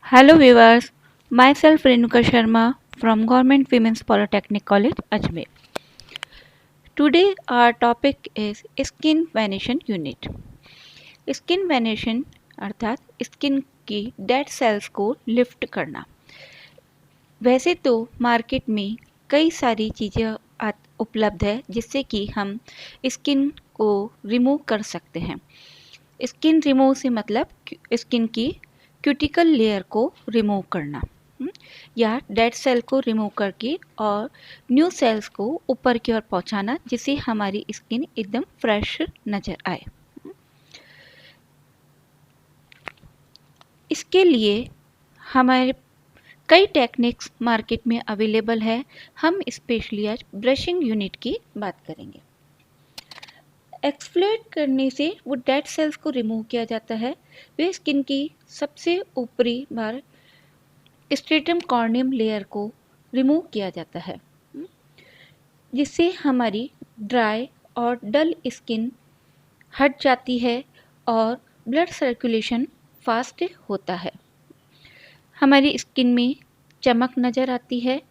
Hello viewers, myself Renuka Sharma from Government Women's Polytechnic College, Ajmer. Today our topic is Skin Venation Unit. Skin venation अर्थात skin की dead cells को lift करना। वैसे तो market में कई सारी चीज़ें उपलब्ध है जिससे कि हम स्किन को रिमूव कर सकते हैं। स्किन रिमूव से मतलब स्किन की क्यूटिकल लेयर को रिमूव करना या डेड सेल को रिमूव करके और न्यू सेल्स को ऊपर की ओर पहुंचाना जिससे हमारी स्किन एकदम फ्रेश नज़र आए। इसके लिए हमारे कई टेक्निक्स मार्केट में अवेलेबल है। हम स्पेशली आज ब्रशिंग यूनिट की बात करेंगे। एक्सफ्लोएट करने से वो डेड सेल्स को रिमूव किया जाता है। वे स्किन की सबसे ऊपरी बार स्ट्रेटम कॉर्नियम लेयर को रिमूव किया जाता है जिससे हमारी ड्राई और डल स्किन हट जाती है और ब्लड सर्कुलेशन फास्ट होता है। हमारी स्किन में चमक नज़र आती है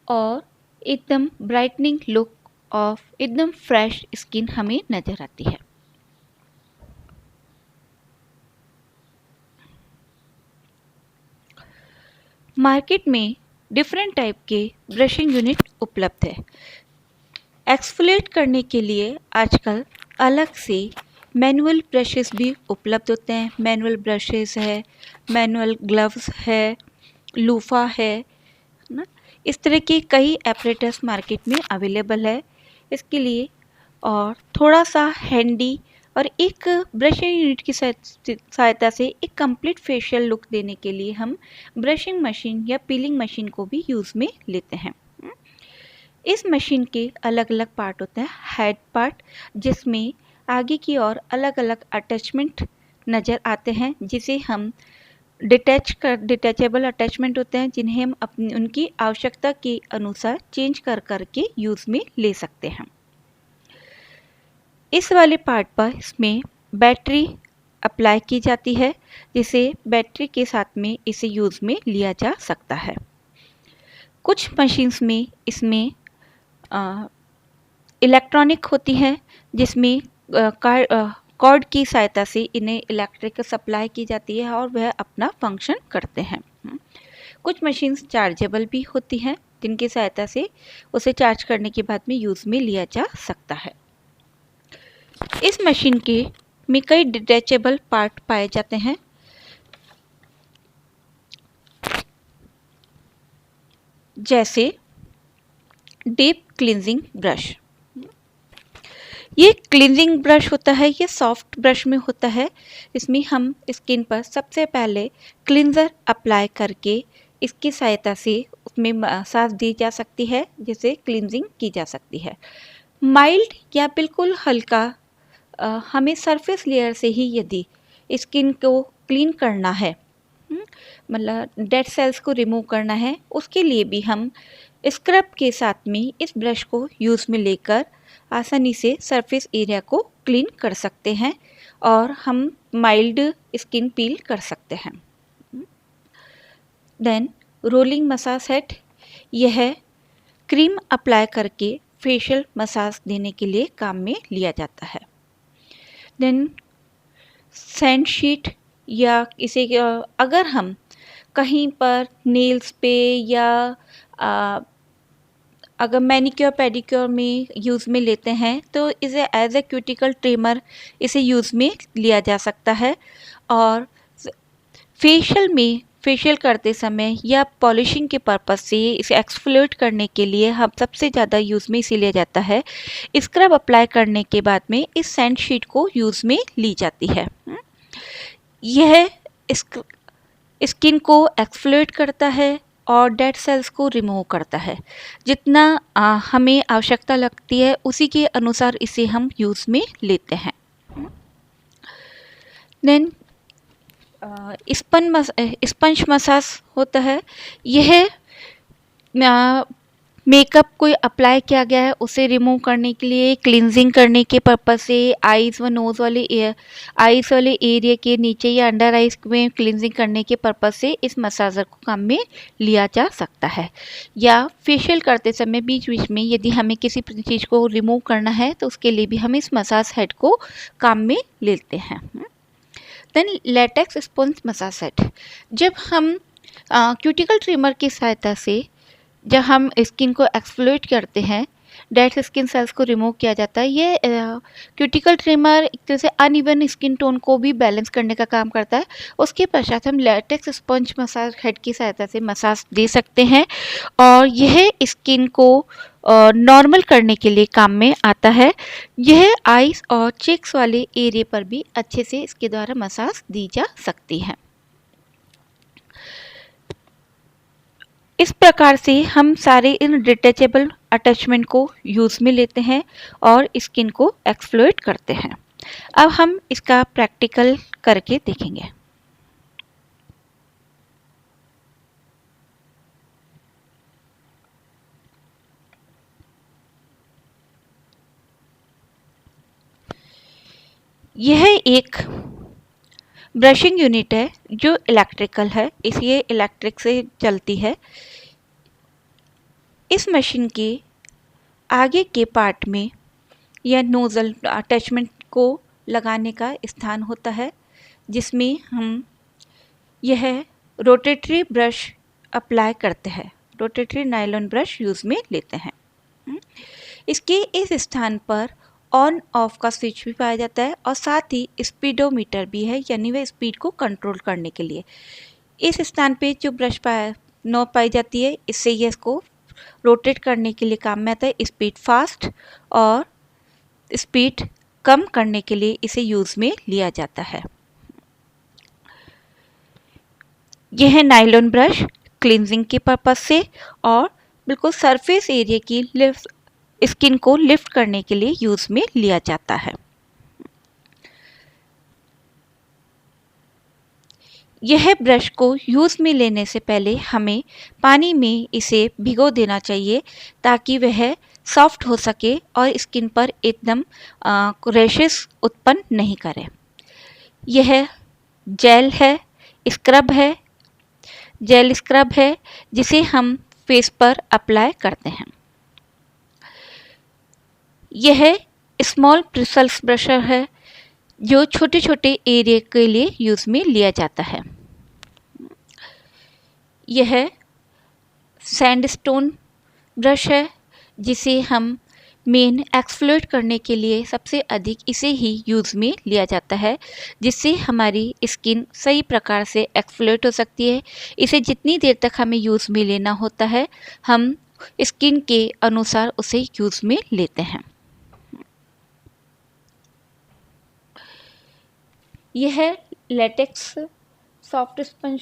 और एकदम ब्राइटनिंग लुक ऑफ एकदम फ्रेश स्किन हमें नज़र आती है। मार्केट में डिफरेंट टाइप के ब्रशिंग यूनिट उपलब्ध है। एक्सफोलिएट करने के लिए आजकल अलग से मैनुअल ब्रशेस भी उपलब्ध होते हैं। मैनुअल ब्रशेस है, मैनुअल ग्लव्स है, लूफा है ना, इस तरह के कई एपरेटस मार्केट में अवेलेबल है। इसके लिए और थोड़ा सा हैंडी और एक ब्रशिंग यूनिट की सहायता से एक कंप्लीट फेशियल लुक देने के लिए हम ब्रशिंग मशीन या पीलिंग मशीन को भी यूज़ में लेते हैं। इस मशीन के अलग अलग पार्ट होते हैं। हेड पार्ट जिसमें आगे की ओर अलग अलग अटैचमेंट नज़र आते हैं जिसे हम डिटैचेबल अटैचमेंट होते हैं जिन्हें हम अपनी उनकी आवश्यकता के अनुसार चेंज कर करके यूज़ में ले सकते हैं। इस वाले पार्ट पर इसमें बैटरी अप्लाई की जाती है जिसे बैटरी के साथ में इसे यूज़ में लिया जा सकता है। कुछ मशीन्स में इसमें इलेक्ट्रॉनिक होती है जिसमें कॉर्ड की सहायता से इन्हें इलेक्ट्रिक सप्लाई की जाती है और वह अपना फंक्शन करते हैं। कुछ मशीन्स चार्जेबल भी होती हैं जिनकी सहायता से उसे चार्ज करने के बाद में यूज़ में लिया जा सकता है। इस मशीन के में कई डिटैचेबल पार्ट पाए जाते हैं जैसे डीप क्लींजिंग ब्रश। ये क्लींजिंग ब्रश होता है, ये सॉफ्ट ब्रश में होता है। इसमें हम स्किन पर सबसे पहले क्लींजर अप्लाई करके इसकी सहायता से उसमें मसाज दी जा सकती है जिससे क्लींजिंग की जा सकती है। माइल्ड या बिल्कुल हल्का हमें सरफेस लेयर से ही यदि स्किन को क्लीन करना है, मतलब डेड सेल्स को रिमूव करना है, उसके लिए भी हम स्क्रब के साथ में इस ब्रश को यूज़ में लेकर आसानी से सरफेस एरिया को क्लीन कर सकते हैं और हम माइल्ड स्किन पील कर सकते हैं। देन रोलिंग मसाज हेड, यह क्रीम अप्लाई करके फेशियल मसाज देने के लिए काम में लिया जाता है। देन सैंड शीट, या इसे अगर हम कहीं पर नेल्स पे या अगर मैनिक्योर पेडिक्योर में यूज़ में लेते हैं तो इसे एज ए क्यूटिकल ट्रिमर इसे यूज़ में लिया जा सकता है। और फेशियल करते समय या पॉलिशिंग के पर्पज़ से इसे एक्सफोलिएट करने के लिए हम सबसे ज़्यादा यूज़ में इसे लिया जाता है। स्क्रब अप्लाई करने के बाद में इस सैंड शीट को यूज़ में ली जाती है। यह स्किन को एक्सफोलिएट करता है और डेड सेल्स को रिमूव करता है। जितना हमें आवश्यकता लगती है उसी के अनुसार इसे हम यूज़ में लेते हैं। देन स्पंज मसाज होता है। यह मेकअप कोई अप्लाई किया गया है उसे रिमूव करने के लिए, क्लींजिंग करने के पर्पज से, आईज व नोज वाले आईज वाले एरिया के नीचे या अंडर आईज में क्लींजिंग करने के पर्पज से इस मसाजर को काम में लिया जा सकता है। या फेशियल करते समय बीच बीच में यदि हमें किसी चीज़ को रिमूव करना है तो उसके लिए भी हम इस मसाज हेड को काम में लेते हैं। Then latex sponge massage set, जब हम क्यूटिकल ट्रिमर की सहायता से जब हम स्किन को एक्सफ्लोएट करते हैं, डेड स्किन सेल्स को रिमूव किया जाता है। ये क्यूटिकल ट्रिमर एक तरह से अनइवन स्किन टोन को भी बैलेंस करने का काम करता है। उसके पश्चात हम लेटेक्स स्पंज मसाज हेड की सहायता से मसाज दे सकते हैं और यह स्किन को नॉर्मल करने के लिए काम में आता है। यह आईज और चेक्स वाले एरिया पर भी अच्छे से इसके द्वारा मसाज दी जा सकती है। इस प्रकार से हम सारे इन डिटैचेबल अटैचमेंट को यूज़ में लेते हैं और स्किन को एक्सफ्लोएट करते हैं। अब हम इसका प्रैक्टिकल करके देखेंगे। यह एक ब्रशिंग यूनिट है जो इलेक्ट्रिकल है, इसलिए इलेक्ट्रिक से चलती है। इस मशीन के आगे के पार्ट में यह नोज़ल अटैचमेंट को लगाने का स्थान होता है, जिसमें हम यह रोटेटरी ब्रश अप्लाई करते हैं, रोटेटरी नायलॉन ब्रश यूज़ में लेते हैं। इसके इस स्थान पर ऑन ऑफ का स्विच भी पाया जाता है और साथ ही स्पीडोमीटर भी है, यानी वह स्पीड को कंट्रोल करने के लिए। इस स्थान पे जो ब्रश नॉब पाई जाती है, इससे यह इसको रोटेट करने के लिए काम में आता है। स्पीड फास्ट और स्पीड कम करने के लिए इसे यूज़ में लिया जाता है। यह है नायलॉन ब्रश क्लींजिंग के पर्पज से और बिल्कुल सरफेस एरिया की स्किन को लिफ्ट करने के लिए यूज़ में लिया जाता है। यह ब्रश को यूज़ में लेने से पहले हमें पानी में इसे भिगो देना चाहिए ताकि वह सॉफ्ट हो सके और स्किन पर एकदम रैशेस उत्पन्न नहीं करे। यह जेल है, स्क्रब है, जेल स्क्रब है जिसे हम फेस पर अप्लाई करते हैं। यह स्मॉल ब्रिसल्स ब्रशर है जो छोटे छोटे एरिया के लिए यूज़ में लिया जाता है। यह सैंडस्टोन ब्रश है जिसे हम मेन एक्सफ्लोएट करने के लिए सबसे अधिक इसे ही यूज़ में लिया जाता है, जिससे हमारी स्किन सही प्रकार से एक्सफ्लोएट हो सकती है। इसे जितनी देर तक हमें यूज़ में लेना होता है, हम स्किन के अनुसार उसे यूज़ में लेते हैं। यह लेटेक्स सॉफ्ट स्पंज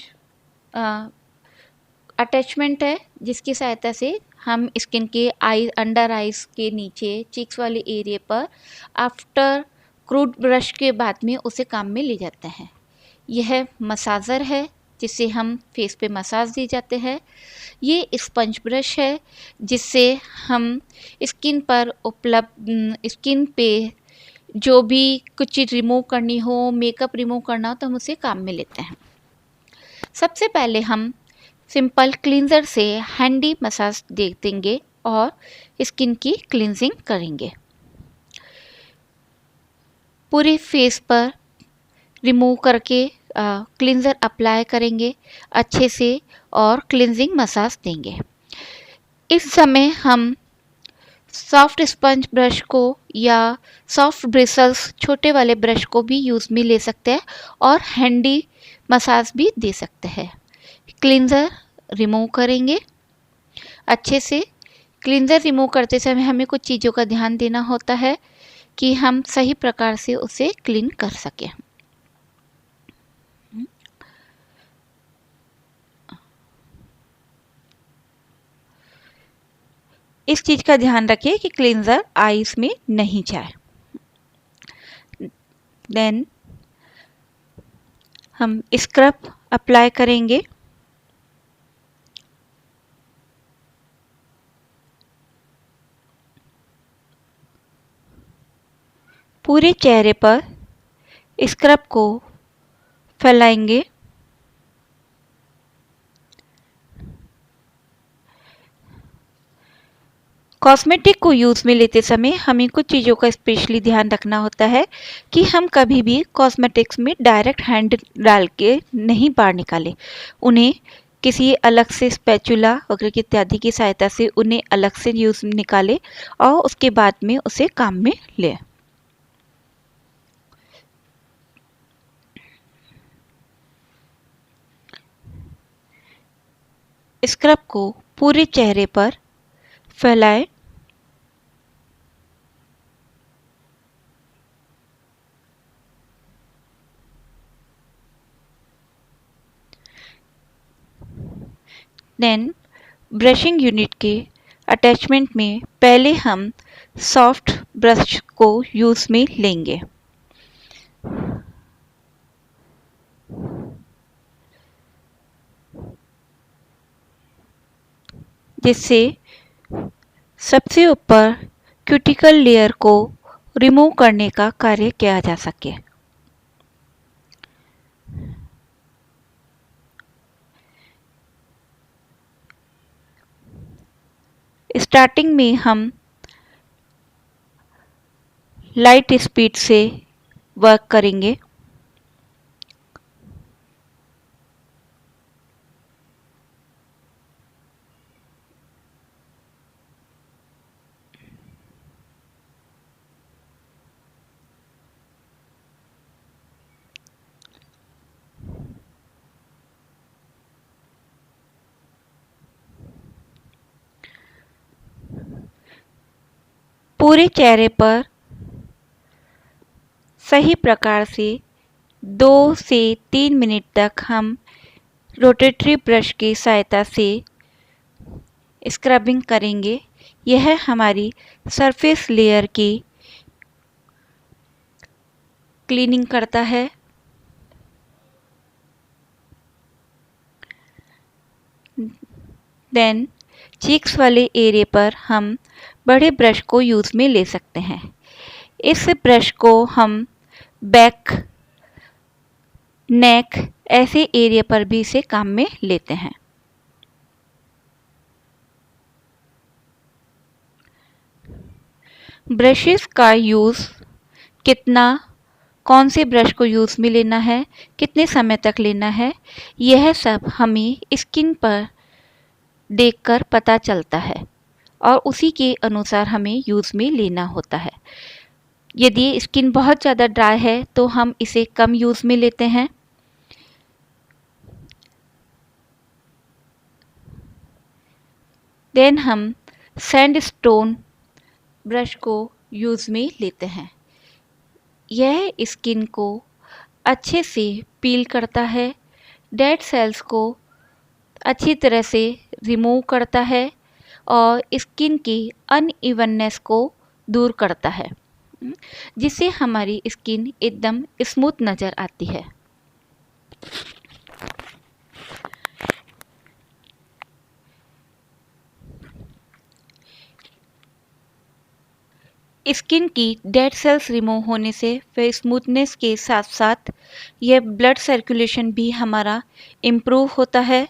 अटैचमेंट है जिसकी सहायता से हम स्किन के अंडर आइज के नीचे चीक्स वाले एरिया पर आफ्टर क्रूड ब्रश के बाद में उसे काम में ले जाते हैं। यह मसाजर है जिसे हम फेस पे मसाज दिए जाते हैं। ये स्पंज ब्रश है जिससे हम स्किन पर उपलब्ध स्किन पे जो भी कुछ चीज़ रिमूव करनी हो, मेकअप रिमूव करना हो तो हम उसे काम में लेते हैं। सबसे पहले हम सिंपल क्लींजर से हैंडी मसाज दे देंगे और स्किन की क्लींजिंग करेंगे। पूरे फेस पर रिमूव करके क्लींजर अप्लाई करेंगे अच्छे से और क्लींजिंग मसाज देंगे। इस समय हम सॉफ्ट स्पंज ब्रश को या सॉफ्ट ब्रिसल्स छोटे वाले ब्रश को भी यूज़ में ले सकते हैं और हैंडी मसाज भी दे सकते हैं। क्लींजर रिमूव करेंगे अच्छे से। क्लींजर रिमूव करते समय हमें कुछ चीज़ों का ध्यान देना होता है कि हम सही प्रकार से उसे क्लीन कर सकें। इस चीज़ का ध्यान रखिए कि क्लींजर आईज में नहीं जाए। देन हम स्क्रब अप्लाई करेंगे। पूरे चेहरे पर स्क्रब को फैलाएंगे। कॉस्मेटिक को यूज़ में लेते समय हमें कुछ चीज़ों का स्पेशली ध्यान रखना होता है कि हम कभी भी कॉस्मेटिक्स में डायरेक्ट हैंड डाल के नहीं बाहर निकालें। उन्हें किसी अलग से स्पैचुला वगैरह इत्यादि की सहायता से उन्हें अलग से यूज़ निकालें और उसके बाद में उसे काम में लें। स्क्रब को पूरे चेहरे पर फैलाएं। देन ब्रशिंग यूनिट के अटैचमेंट में पहले हम सॉफ्ट ब्रश को यूज़ में लेंगे। जिससे सबसे ऊपर क्यूटिकल लेयर को रिमूव करने का कार्य किया जा सके। स्टार्टिंग में हम लाइट स्पीड से वर्क करेंगे। पूरे चेहरे पर सही प्रकार से 2 से 3 मिनट तक हम रोटेटरी ब्रश की सहायता से स्क्रबिंग करेंगे। यह हमारी सरफेस लेयर की क्लीनिंग करता है। देन चीक्स वाले एरिया पर हम बड़े ब्रश को यूज़ में ले सकते हैं। इस ब्रश को हम बैक, नेक ऐसे एरिया पर भी इसे काम में लेते हैं। ब्रशेस का यूज़ कितना, कौन से ब्रश को यूज़ में लेना है, कितने समय तक लेना है, यह सब हमें स्किन पर देखकर पता चलता है और उसी के अनुसार हमें यूज़ में लेना होता है। यदि स्किन बहुत ज़्यादा ड्राई है तो हम इसे कम यूज़ में लेते हैं। देन हम सैंडस्टोन ब्रश को यूज़ में लेते हैं। यह स्किन को अच्छे से पील करता है, डेड सेल्स को अच्छी तरह से रिमूव करता है और स्किन की अनइवननेस को दूर करता है, जिससे हमारी स्किन एकदम स्मूथ नज़र आती है। स्किन की डेड सेल्स रिमूव होने से फिर स्मूथनेस के साथ साथ यह ब्लड सर्कुलेशन भी हमारा इम्प्रूव होता है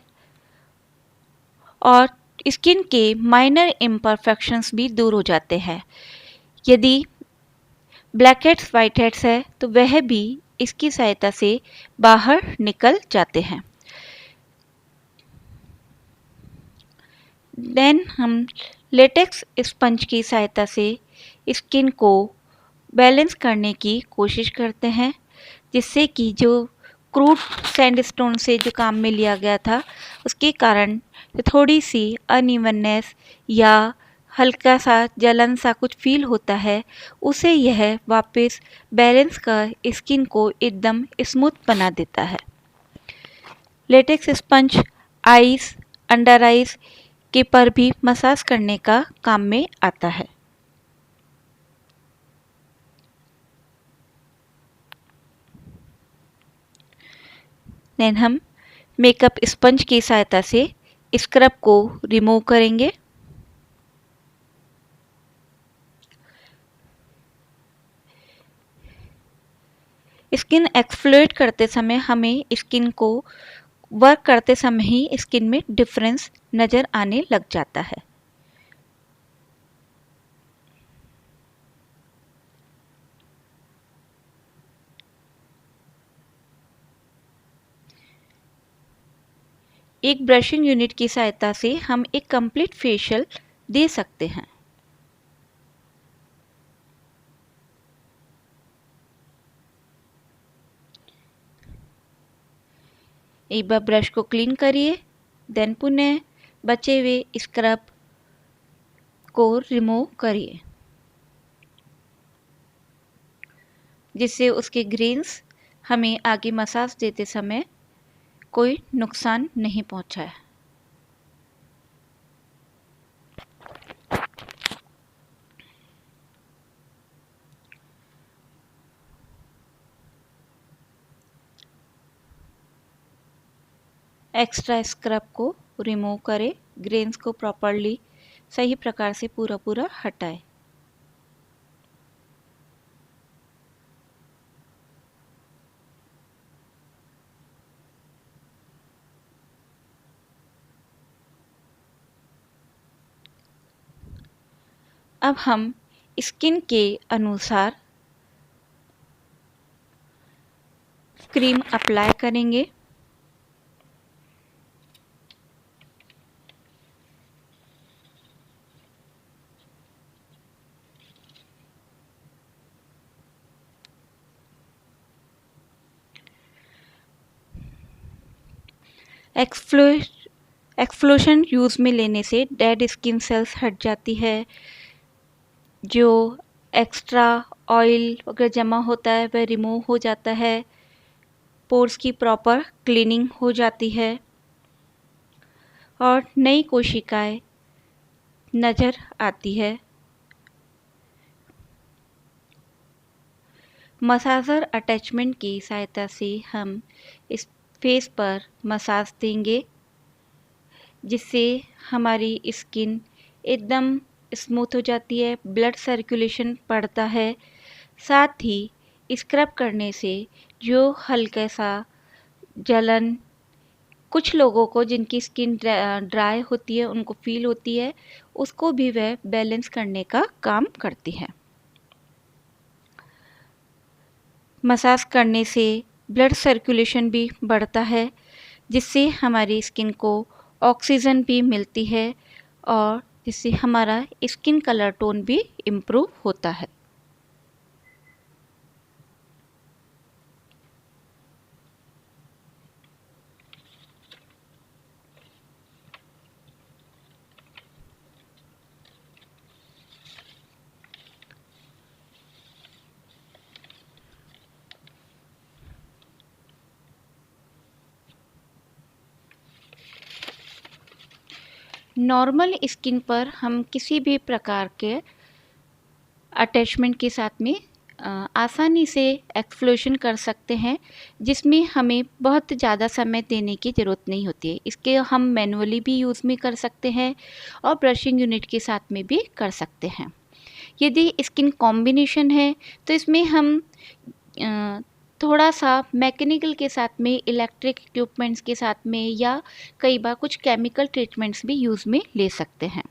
और स्किन के माइनर इम्परफेक्शंस भी दूर हो जाते हैं। यदि ब्लैक हेड्स, वाइट हेड्स है तो वह भी इसकी सहायता से बाहर निकल जाते हैं। देन हम लेटेक्स स्पंज की सहायता से स्किन को बैलेंस करने की कोशिश करते हैं, जिससे कि जो क्रूड सैंडस्टोन से जो काम में लिया गया था उसके कारण थोड़ी सी अनइवननेस या हल्का सा जलन सा कुछ फील होता है, उसे यह वापस बैलेंस कर स्किन को एकदम स्मूथ बना देता है। Latex sponge ice, under ice के पर भी मसाज करने का काम में आता है। देन हम मेकअप स्पंज की सहायता से स्क्रब को रिमूव करेंगे। स्किन एक्सफ्लोएट करते समय हमें स्किन को वर्क करते समय ही स्किन में डिफरेंस नज़र आने लग जाता है। एक ब्रशिंग यूनिट की सहायता से हम एक कंप्लीट फेशियल दे सकते हैं। एक बार ब्रश को क्लीन करिए, देन पुनः बचे हुए स्क्रब को रिमूव करिए, जिससे उसके ग्रेन्स हमें आगे मसाज देते समय कोई नुकसान नहीं पहुंचाए। एक्स्ट्रा स्क्रब को रिमूव करें, ग्रेन्स को प्रॉपरली सही प्रकार से पूरा हटाएं। अब हम स्किन के अनुसार क्रीम अप्लाई करेंगे। एक्सफ्लोशन यूज़ में लेने से डेड स्किन सेल्स हट जाती है, जो एक्स्ट्रा ऑयल वगैरह जमा होता है वह रिमूव हो जाता है, पोर्स की प्रॉपर क्लीनिंग हो जाती है और नई कोशिकाएं नज़र आती है। मसाजर अटैचमेंट की सहायता से हम इस फेस पर मसाज देंगे, जिससे हमारी स्किन एकदम स्मूथ हो जाती है, ब्लड सर्कुलेशन बढ़ता है। साथ ही स्क्रब करने से जो हल्का सा जलन कुछ लोगों को जिनकी स्किन ड्राई होती है उनको फील होती है, उसको भी वह बैलेंस करने का काम करती है। मसाज करने से ब्लड सर्कुलेशन भी बढ़ता है, जिससे हमारी स्किन को ऑक्सीजन भी मिलती है और जिससे हमारा स्किन कलर टोन भी इम्प्रूव होता है। नॉर्मल स्किन पर हम किसी भी प्रकार के अटैचमेंट के साथ में आसानी से एक्सफ्लोशन कर सकते हैं, जिसमें हमें बहुत ज़्यादा समय देने की ज़रूरत नहीं होती है। इसके हम मैनुअली भी यूज़ में कर सकते हैं और ब्रशिंग यूनिट के साथ में भी कर सकते हैं। यदि स्किन कॉम्बिनेशन है तो इसमें हम थोड़ा सा मैकेनिकल के साथ में, इलेक्ट्रिक इक्विपमेंट्स के साथ में या कई बार कुछ केमिकल ट्रीटमेंट्स भी यूज़ में ले सकते हैं।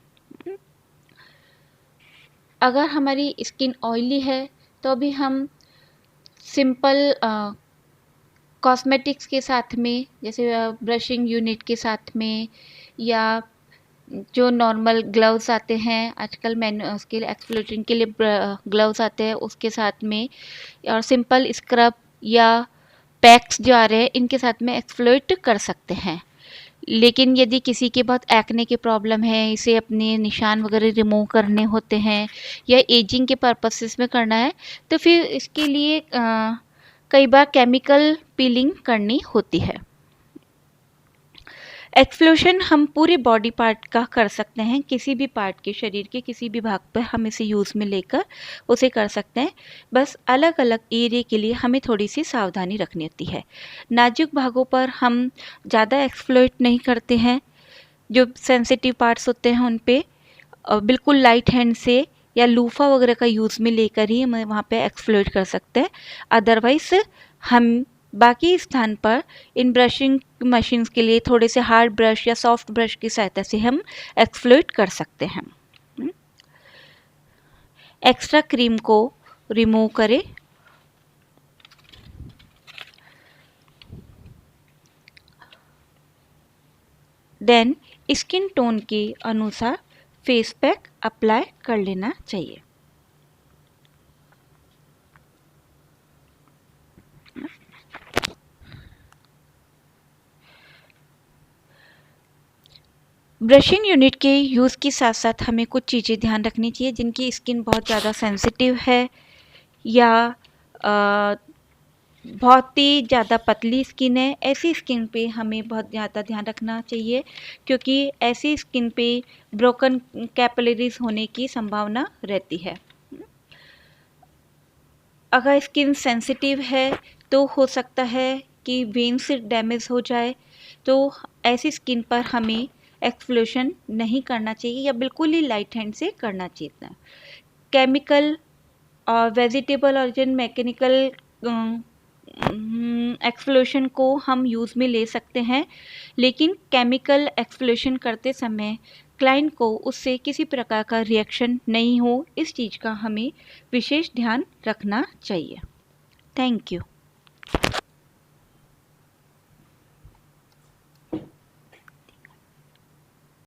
अगर हमारी स्किन ऑयली है तो भी हम सिंपल कॉस्मेटिक्स के साथ में, जैसे ब्रशिंग यूनिट के साथ में या जो नॉर्मल ग्लव्स आते हैं आजकल, मैंने उसके लिए एक्सफ्लोटिंग के लिए ग्लव्स आते हैं उसके साथ में, और सिंपल स्क्रब या पैक्स जो आ रहे हैं इनके साथ में एक्सफ्लोट कर सकते हैं। लेकिन यदि किसी के बहुत एक्ने की प्रॉब्लम है, इसे अपने निशान वगैरह रिमूव करने होते हैं या एजिंग के पर्पसेस में करना है, तो फिर इसके लिए कई बार केमिकल पीलिंग करनी होती है। एक्सफ्लोशन हम पूरे बॉडी पार्ट का कर सकते हैं, किसी भी पार्ट के शरीर के किसी भी भाग पर हम इसे यूज़ में लेकर उसे कर सकते हैं। बस अलग अलग एरिया के लिए हमें थोड़ी सी सावधानी रखनी होती है। नाजुक भागों पर हम ज़्यादा एक्सफ्लोट नहीं करते हैं, जो सेंसिटिव पार्ट्स होते हैं उन पे बिल्कुल लाइट हैंड से या लूफा वगैरह का यूज़ में लेकर ही हम वहाँ पे एक्सफ्लोट कर सकते हैं। अदरवाइज़ हम बाकी स्थान पर इन ब्रशिंग मशीन्स के लिए थोड़े से हार्ड ब्रश या सॉफ्ट ब्रश की सहायता से हम एक्सफ्लोएट कर सकते हैं। एक्स्ट्रा क्रीम को रिमूव करें। देन स्किन टोन के अनुसार फेस पैक अप्लाई कर लेना चाहिए। ब्रशिंग यूनिट के यूज़ के साथ साथ हमें कुछ चीज़ें ध्यान रखनी चाहिए। जिनकी स्किन बहुत ज़्यादा सेंसिटिव है या बहुत ही ज़्यादा पतली स्किन है, ऐसी स्किन पे हमें बहुत ज़्यादा ध्यान रखना चाहिए, क्योंकि ऐसी स्किन पे ब्रोकन कैपिलरीज होने की संभावना रहती है। अगर स्किन सेंसिटिव है तो हो सकता है कि वेन्स डैमेज हो जाए, तो ऐसी स्किन पर हमें एक्सफ्लोशन नहीं करना चाहिए या बिल्कुल ही लाइट हैंड से करना चाहिए। केमिकल और वेजिटेबल ऑरिजिन मैकेनिकल एक्सफ्लोशन को हम यूज़ में ले सकते हैं, लेकिन केमिकल एक्सफ्लोशन करते समय क्लाइंट को उससे किसी प्रकार का रिएक्शन नहीं हो, इस चीज़ का हमें विशेष ध्यान रखना चाहिए। Thank you.